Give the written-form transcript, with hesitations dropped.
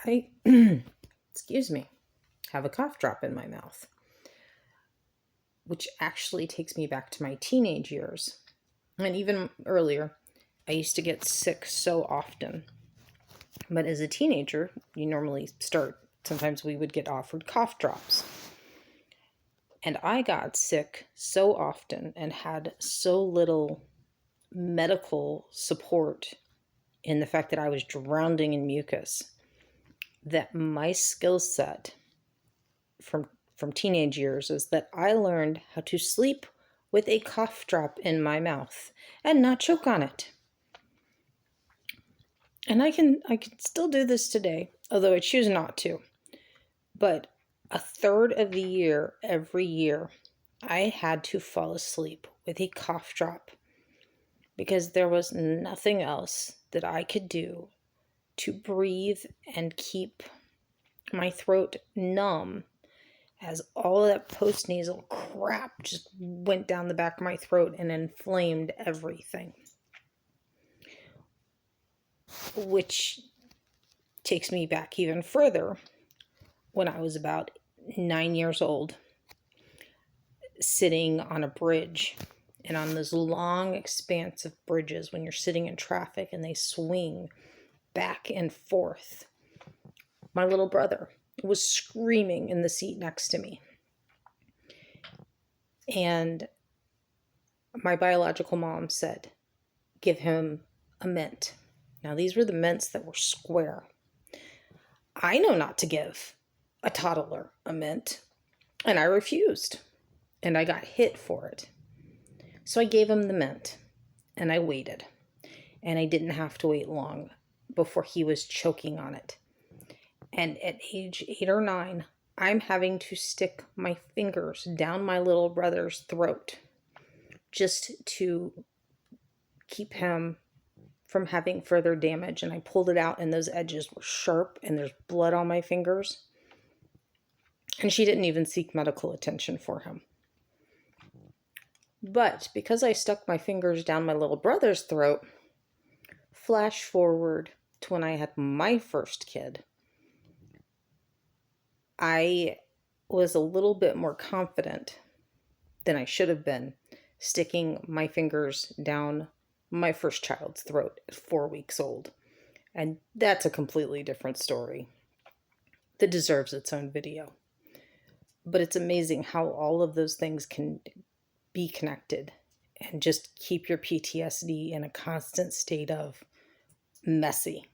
I, excuse me, have a cough drop in my mouth, which actually takes me back to my teenage years. And even earlier, I used to get sick so often. But as a teenager, you normally sometimes we would get offered cough drops. And I got sick so often and had so little medical support in the fact that I was drowning in mucus that my skill set from teenage years is that I learned how to sleep with a cough drop in my mouth and not choke on it. And I can still do this today, although I choose not to. But a third of the year, every year, I had to fall asleep with a cough drop because there was nothing else that I could do to breathe and keep my throat numb as all of that postnasal crap just went down the back of my throat and inflamed everything. Which takes me back even further when I was about 9 years old, sitting on a bridge. And on those long expanse of bridges, when you're sitting in traffic and they swing back and forth, my little brother was screaming in the seat next to me. And my biological mom said, give him a mint. Now, these were the mints that were square. I know not to give a toddler a mint, and I refused. And I got hit for it. So I gave him the mint, and I waited. And I didn't have to wait long before he was choking on it. And at age 8 or 9, I'm having to stick my fingers down my little brother's throat just to keep him from having further damage. And I pulled it out, and those edges were sharp, and there's blood on my fingers. And she didn't even seek medical attention for him. But because I stuck my fingers down my little brother's throat, flash forward to when I had my first kid, I was a little bit more confident than I should have been sticking my fingers down my first child's throat at 4 weeks old. And that's a completely different story that deserves its own video. But it's amazing how all of those things can be connected and just keep your PTSD in a constant state of messy.